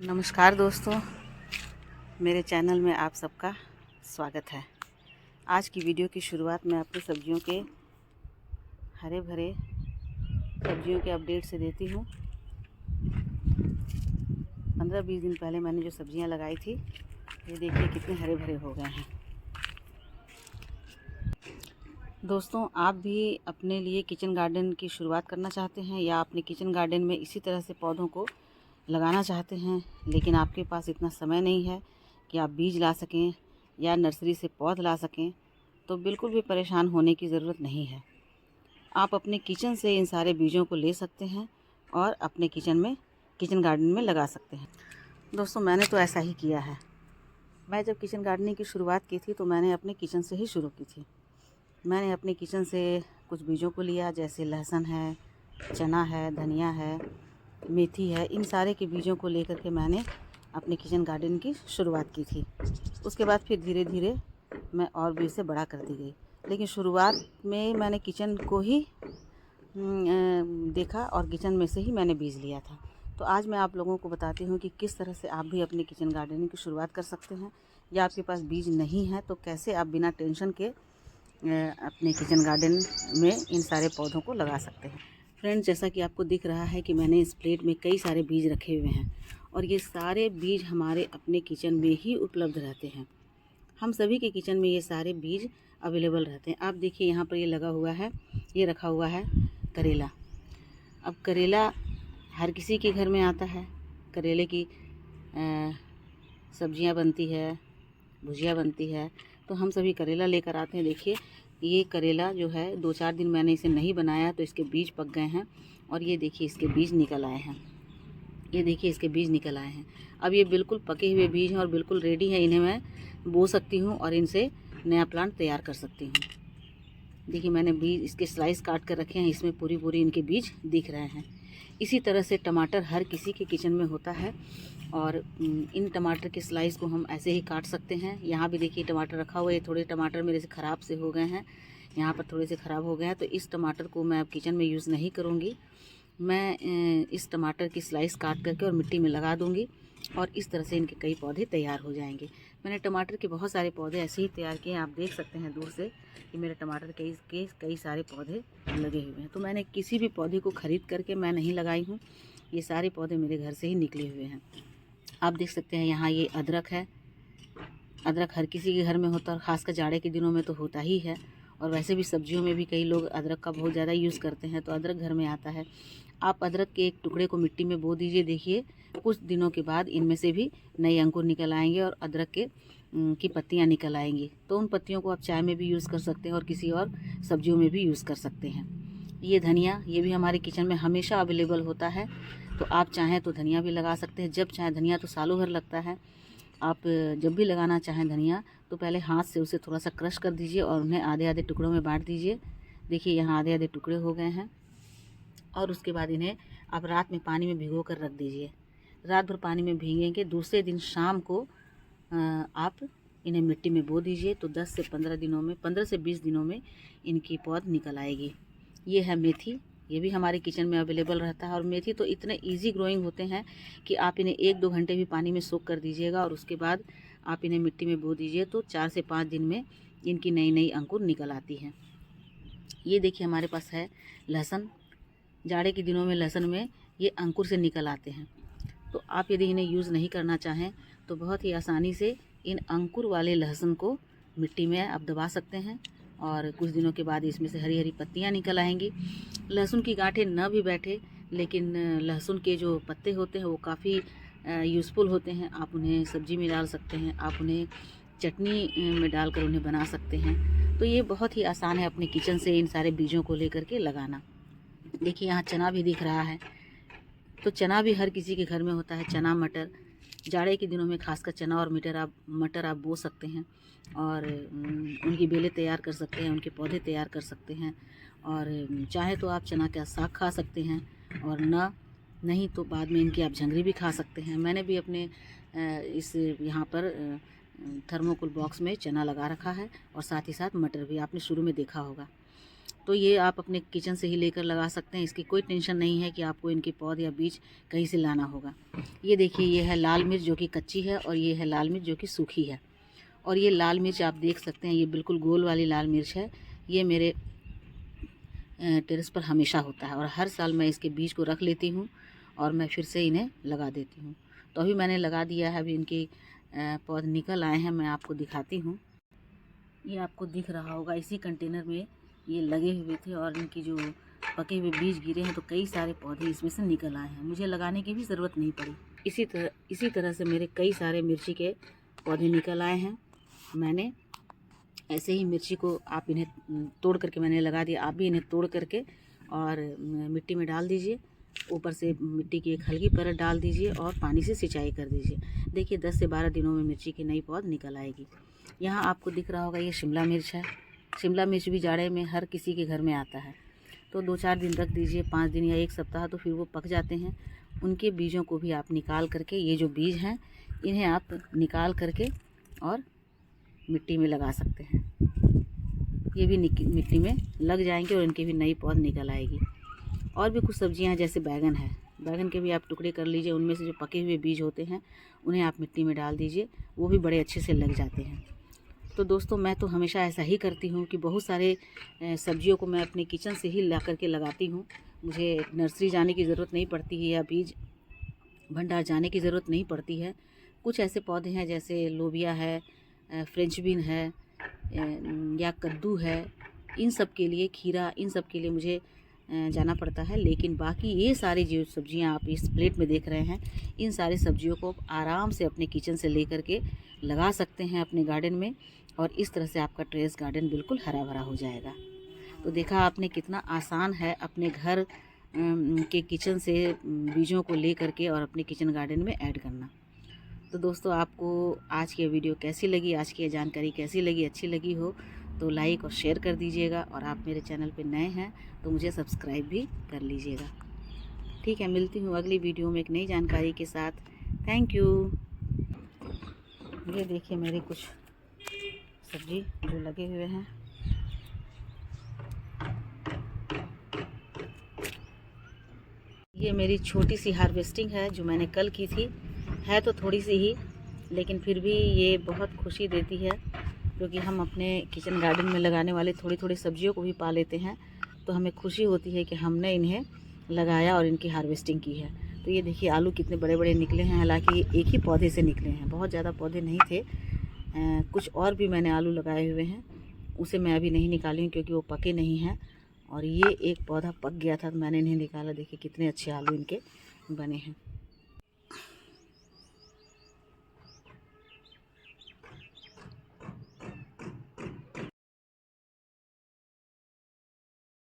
नमस्कार दोस्तों, मेरे चैनल में आप सबका स्वागत है। आज की वीडियो की शुरुआत मैं अपनी सब्जियों के हरे भरे सब्जियों के अपडेट से देती हूँ। 15-20 दिन पहले मैंने जो सब्जियां लगाई थी, ये देखिए कितने हरे भरे हो गए हैं। दोस्तों, आप भी अपने लिए किचन गार्डन की शुरुआत करना चाहते हैं या अपने किचन गार्डन में इसी तरह से पौधों को लगाना चाहते हैं, लेकिन आपके पास इतना समय नहीं है कि आप बीज ला सकें या नर्सरी से पौध ला सकें, तो बिल्कुल भी परेशान होने की ज़रूरत नहीं है। आप अपने किचन से इन सारे बीजों को ले सकते हैं और अपने किचन गार्डन में लगा सकते हैं। दोस्तों, मैंने तो ऐसा ही किया है। मैं जब किचन गार्डनिंग की शुरुआत की थी तो मैंने अपने किचन से ही शुरू की थी। मैंने अपने किचन से कुछ बीजों को लिया, जैसे लहसुन है, चना है, धनिया है, मेथी है। इन सारे के बीजों को लेकर के मैंने अपने किचन गार्डन की शुरुआत की थी। उसके बाद फिर धीरे धीरे मैं और भी इसे बड़ा करती गई, लेकिन शुरुआत में मैंने किचन को ही देखा और किचन में से ही मैंने बीज लिया था। तो आज मैं आप लोगों को बताती हूँ कि किस तरह से आप भी अपने किचन गार्डनिंग की शुरुआत कर सकते हैं, या आपके पास बीज नहीं है तो कैसे आप बिना टेंशन के अपने किचन गार्डन में इन सारे पौधों को लगा सकते हैं। फ्रेंड्स, जैसा कि आपको दिख रहा है कि मैंने इस प्लेट में कई सारे बीज रखे हुए हैं और ये सारे बीज हमारे अपने किचन में ही उपलब्ध रहते हैं। हम सभी के किचन में ये सारे बीज अवेलेबल रहते हैं। आप देखिए, यहाँ पर ये लगा हुआ है, ये रखा हुआ है करेला। अब करेला हर किसी के घर में आता है। करेले की सब्जियां बनती है, भुजिया बनती है, तो हम सभी करेला लेकर आते हैं। देखिए, ये करेला जो है 2-4 दिन मैंने इसे नहीं बनाया तो इसके बीज पक गए हैं और ये देखिए इसके बीज निकल आए हैं। ये देखिए इसके बीज निकल आए हैं। अब ये बिल्कुल पके हुए बीज हैं और बिल्कुल रेडी हैं। इन्हें मैं बो सकती हूँ और इनसे नया प्लांट तैयार कर सकती हूँ। देखिए, मैंने बीज इसके स्लाइस काट कर रखे हैं, इसमें पूरी इनके बीज दिख रहे हैं। इसी तरह से टमाटर हर किसी के किचन में होता है और इन टमाटर के स्लाइस को हम ऐसे ही काट सकते हैं। यहाँ भी देखिए टमाटर रखा हुआ है। थोड़े टमाटर मेरे से ख़राब से हो गए हैं, यहाँ पर थोड़े से ख़राब हो गए हैं, तो इस टमाटर को मैं अब किचन में यूज़ नहीं करूँगी। मैं इस टमाटर की स्लाइस काट करके और मिट्टी में लगा दूँगी और इस तरह से इनके कई पौधे तैयार हो जाएंगे। मैंने टमाटर के बहुत सारे पौधे ऐसे ही तैयार किए हैं। आप देख सकते हैं दूर से कि मेरे टमाटर के कई सारे पौधे लगे हुए हैं। तो मैंने किसी भी पौधे को ख़रीद करके मैं नहीं लगाई हूँ, ये सारे पौधे मेरे घर से ही निकले हुए हैं। आप देख सकते हैं यहाँ ये अदरक है। अदरक हर किसी के घर में होता है और ख़ासकर जाड़े के दिनों में तो होता ही है, और वैसे भी सब्जियों में भी कई लोग अदरक का बहुत ज़्यादा यूज़ करते हैं, तो अदरक घर में आता है। आप अदरक के एक टुकड़े को मिट्टी में बो दीजिए। देखिए, कुछ दिनों के बाद इनमें से भी नए अंकुर निकल आएंगे और अदरक की पत्तियां निकल आएंगी। तो उन पत्तियों को आप चाय में भी यूज़ कर सकते हैं और किसी और सब्जियों में भी यूज़ कर सकते हैं। ये धनिया, ये भी हमारे किचन में हमेशा अवेलेबल होता है, तो आप चाहें तो धनिया भी लगा सकते हैं। जब चाहें, धनिया तो सालों भर लगता है। आप जब भी लगाना चाहें धनिया, तो पहले हाथ से उसे थोड़ा सा क्रश कर दीजिए और उन्हें आधे आधे टुकड़ों में बांट दीजिए। देखिए, यहाँ आधे आधे टुकड़े हो गए हैं और उसके बाद इन्हें आप रात में पानी में भिगो कर रख दीजिए। रात भर पानी में भीगेंगे, दूसरे दिन शाम को आप इन्हें मिट्टी में बो दीजिए, तो 10 से 15 दिनों में, 15 से 20 दिनों में इनकी पौध निकल आएगी। ये है मेथी, ये भी हमारे किचन में अवेलेबल रहता है और मेथी तो इतने इजी ग्रोइंग होते हैं कि आप इन्हें 1-2 घंटे भी पानी में सोक कर दीजिएगा और उसके बाद आप इन्हें मिट्टी में बो दीजिए, तो 4 से 5 दिन में इनकी नई अंकुर निकल आती हैं। ये देखिए हमारे पास है लहसुन। जाड़े के दिनों में लहसुन में ये अंकुर से निकल आते हैं, तो आप यदि इन्हें यूज़ नहीं करना चाहें तो बहुत ही आसानी से इन अंकुर वाले लहसुन को मिट्टी में आप दबा सकते हैं और कुछ दिनों के बाद इसमें से हरी हरी पत्तियां निकल आएंगी। लहसुन की गांठें न भी बैठे, लेकिन लहसुन के जो पत्ते होते हैं वो काफ़ी यूज़फुल होते हैं। आप उन्हें सब्जी में डाल सकते हैं, आप उन्हें चटनी में डालकर उन्हें बना सकते हैं। तो ये बहुत ही आसान है अपने किचन से इन सारे बीजों को लेकर के लगाना। देखिए, यहाँ चना भी दिख रहा है, तो चना भी हर किसी के घर में होता है। चना, मटर, जाड़े के दिनों में खासकर चना और मटर आप बो सकते हैं और उनकी बेलें तैयार कर सकते हैं, उनके पौधे तैयार कर सकते हैं और चाहे तो आप चना का साग खा सकते हैं और नहीं तो बाद में इनकी आप झंगरी भी खा सकते हैं। मैंने भी अपने इस यहाँ पर थर्मोकोल बॉक्स में चना लगा रखा है और साथ ही साथ मटर भी, आपने शुरू में देखा होगा। तो ये आप अपने किचन से ही लेकर लगा सकते हैं। इसकी कोई टेंशन नहीं है कि आपको इनके पौधे या बीज कहीं से लाना होगा। ये देखिए, ये है लाल मिर्च जो कि कच्ची है और ये है लाल मिर्च जो कि सूखी है। और ये लाल मिर्च आप देख सकते हैं, ये बिल्कुल गोल वाली लाल मिर्च है। ये मेरे टेरेस पर हमेशा होता है और हर साल मैं इसके बीज को रख लेती हूँ और मैं फिर से इन्हें लगा देती हूँ। तो अभी मैंने लगा दिया है, अभी इनके पौधे निकल आए हैं। मैं आपको दिखाती हूँ। ये आपको दिख रहा होगा, इसी कंटेनर में ये लगे हुए थे और इनकी जो पके हुए बीज गिरे हैं तो कई सारे पौधे इसमें से निकल आए हैं। मुझे लगाने की भी ज़रूरत नहीं पड़ी। इसी तरह से मेरे कई सारे मिर्ची के पौधे निकल आए हैं। मैंने ऐसे ही मिर्ची को आप इन्हें तोड़ करके मैंने लगा दिया। आप भी इन्हें तोड़ करके और मिट्टी में डाल दीजिए। ऊपर से मिट्टी की एक हल्की परत डाल दीजिए और पानी से सिंचाई कर दीजिए। देखिए 10 से 12 दिनों में मिर्ची की नई पौध निकल आएगी। यहाँ आपको दिख रहा होगा, ये शिमला मिर्च है। शिमला मिर्च भी जाड़े में हर किसी के घर में आता है। तो 2-4 दिन रख दीजिए, 5 दिन या 1 सप्ताह, तो फिर वो पक जाते हैं। उनके बीजों को भी आप निकाल करके, ये जो बीज हैं इन्हें आप निकाल करके और मिट्टी में लगा सकते हैं। ये भी मिट्टी में लग जाएंगे और इनके भी नई पौध निकल आएगी। और भी कुछ सब्जियां हैं, जैसे बैगन है। बैगन के भी आप टुकड़े कर लीजिए, उनमें से जो पके हुए बीज होते हैं उन्हें आप मिट्टी में डाल दीजिए, वो भी बड़े अच्छे से लग जाते हैं। तो दोस्तों, मैं तो हमेशा ऐसा ही करती हूँ कि बहुत सारे सब्जियों को मैं अपने किचन से ही ला करके लगाती हूँ। मुझे नर्सरी जाने की ज़रूरत नहीं पड़ती है या बीज भंडार जाने की ज़रूरत नहीं पड़ती है। कुछ ऐसे पौधे हैं जैसे लोबिया है, फ्रेंच बीन है या कद्दू है, इन सब के लिए, खीरा, इन सब के लिए मुझे जाना पड़ता है। लेकिन बाकी ये सारी जो सब्जियां आप इस प्लेट में देख रहे हैं, इन सारी सब्जियों को आराम से अपने किचन से लेकर के लगा सकते हैं अपने गार्डन में और इस तरह से आपका टेरेस गार्डन बिल्कुल हरा भरा हो जाएगा। तो देखा आपने कितना आसान है अपने घर के किचन से बीजों को ले करके और अपने किचन गार्डन में ऐड करना। तो दोस्तों, आपको आज की वीडियो कैसी लगी, आज की जानकारी कैसी लगी, अच्छी लगी हो तो लाइक और शेयर कर दीजिएगा। और आप मेरे चैनल पे नए हैं तो मुझे सब्सक्राइब भी कर लीजिएगा। ठीक है, मिलती हूँ अगली वीडियो में एक नई जानकारी के साथ। Thank you. ये देखिए मेरे कुछ सब्जी जो लगे हुए हैं। ये मेरी छोटी सी हार्वेस्टिंग है जो मैंने कल की थी। है तो थोड़ी सी ही, लेकिन फिर भी ये बहुत खुशी देती है, क्योंकि हम अपने किचन गार्डन में लगाने वाले थोड़ी थोड़ी सब्जियों को भी पा लेते हैं। तो हमें खुशी होती है कि हमने इन्हें लगाया और इनकी हार्वेस्टिंग की है। तो ये देखिए आलू कितने बड़े बड़े निकले हैं। हालांकि एक ही पौधे से निकले हैं, बहुत ज़्यादा पौधे नहीं थे। कुछ और भी मैंने आलू लगाए हुए हैं, उसे मैं अभी नहीं निकाली हूँ क्योंकि वो पके नहीं हैं। और ये एक पौधा पक गया था तो मैंने इन्हें निकाला। देखिए कितने अच्छे आलू इनके बने हैं।